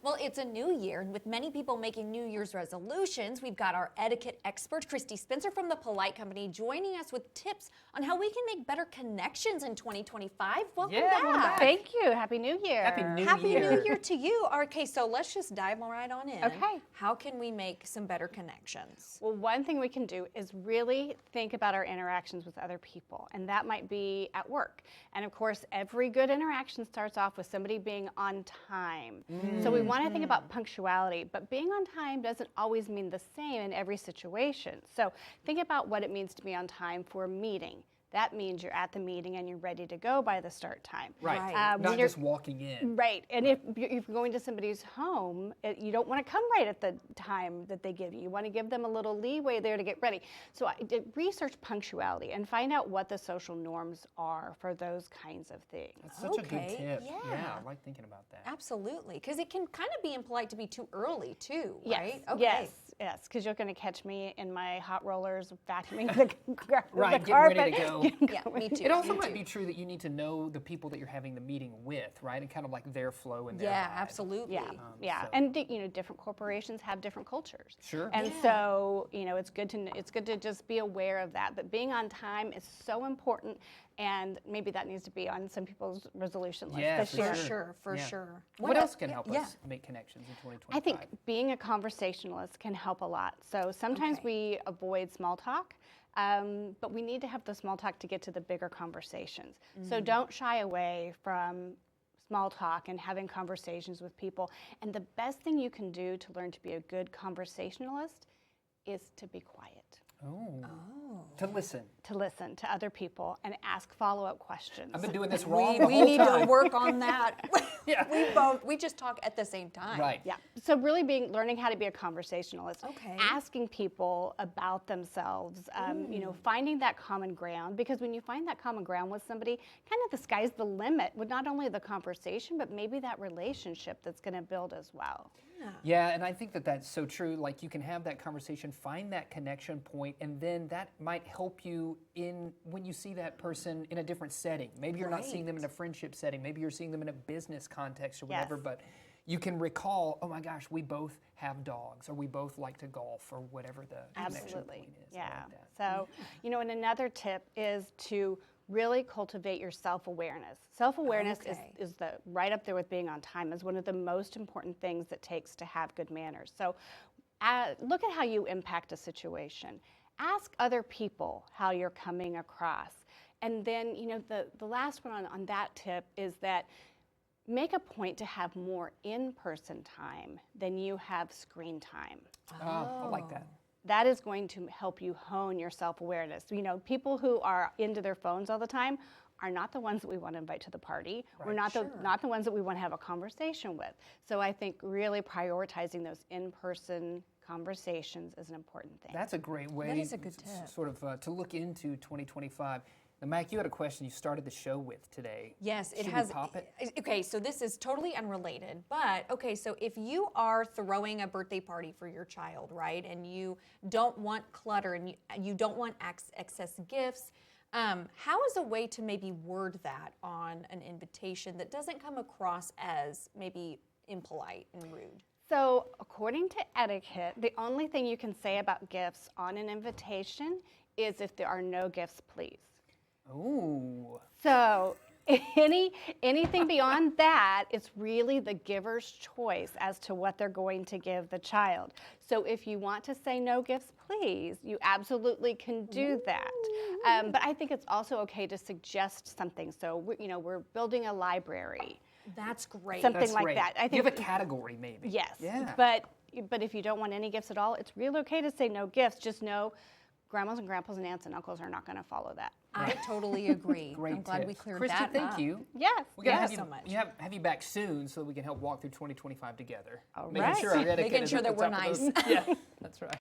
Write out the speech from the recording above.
Well, it's a new year, and with many people making New Year's resolutions, we've got our etiquette expert, Christy Spencer from the Polite Company, joining us with tips on how we can make better connections in 2025. Welcome back. Thank you. Happy New Year. Happy New Year to you. Okay, so let's just dive right on in. Okay. How can we make some better connections? Well, one thing we can do is really think about our interactions with other people, and that might be at work. And of course, every good interaction starts off with somebody being on time. So we want to think about punctuality, but being on time doesn't always mean the same in every situation. So think about what it means to be on time for a meeting. That means you're at the meeting and you're ready to go by the start time. Right. Not just walking in. Right. And if you're going to somebody's home, you don't want to come right at the time that they give you. You want to give them a little leeway there to get ready. So I did research punctuality and find out what the social norms are for those kinds of things. That's such a good tip. Yeah. I like thinking about that. Absolutely, because it can kind of be impolite to be too early too, Yes. right? Okay. Yes, because you're going to catch me in my hot rollers vacuuming the Right, the getting carpet. ready to go. Yeah, me too. It also might be true that you need to know the people that you're having the meeting with, right? And kind of like their flow and their vibe. Absolutely. Yeah, so- and different corporations have different cultures. Sure. And so it's good to just be aware of that. But being on time is so important, and maybe that needs to be on some people's resolution list Yeah, this for year. For Yeah. sure. What else can help us make connections in 2025? I think being a conversationalist can help a lot. So sometimes we avoid small talk, but we need to have the small talk to get to the bigger conversations. So don't shy away from small talk and having conversations with people. And the best thing you can do to learn to be a good conversationalist is to be quiet. To listen. To listen to other people and ask follow-up questions. I've been doing this wrong the We whole need time. to work on that. Yeah. We just talk at the same time. Right. Yeah. So really learning how to be a conversationalist. Okay. Asking people about themselves, finding that common ground, because when you find that common ground with somebody, kind of the sky's the limit with not only the conversation, but maybe that relationship that's going to build as well. Yeah, and I think that that's so true. Like you can have that conversation, find that connection point, and then that might help you when you see that person in a different setting. Maybe you're not seeing them in a friendship setting. Maybe you're seeing them in a business context or whatever, but you can recall, oh my gosh, we both have dogs, or we both like to golf, or whatever the connection point is. I like that. So, and another tip is to really cultivate your self-awareness. Self-awareness is right up there with being on time, is one of the most important things it takes to have good manners. So look at how you impact a situation. Ask other people how you're coming across. And then, the last one on that tip is that make a point to have more in-person time than you have screen time. I like that. That is going to help you hone your self-awareness. People who are into their phones all the time are not the ones that we want to invite to the party. Right. We're not the ones that we want to have a conversation with. So I think really prioritizing those in-person conversations is an important thing. That's a great way That is a good tip. sort of to look into 2025. Now, Mac, you had a question you started the show with today. Yes, it Should has. we pop it? Okay, so this is totally unrelated, but okay, so if you are throwing a birthday party for your child, right, and you don't want clutter and you don't want excess gifts, how is a way to maybe word that on an invitation that doesn't come across as maybe impolite and rude? So according to etiquette, the only thing you can say about gifts on an invitation is if there are no gifts, please. Ooh. So anything beyond that, it's really the giver's choice as to what they're going to give the child. So if you want to say no gifts, please, you absolutely can do that. But I think it's also okay to suggest something. So we're building a library. That's great. Something like that. I think you have a category, maybe. Yes. Yeah. But if you don't want any gifts at all, it's really okay to say no gifts. Just know grandmas and grandpas and aunts and uncles are not going to follow that. I totally agree. Great I'm glad tips. we cleared Christy, that thank up. you. Yes. We're gonna Thank have you you so much. have you back soon so that we can help walk through 2025 together. All Making right. sure our etiquette Making is sure at that the we're top of nice. those- Yeah, that's right.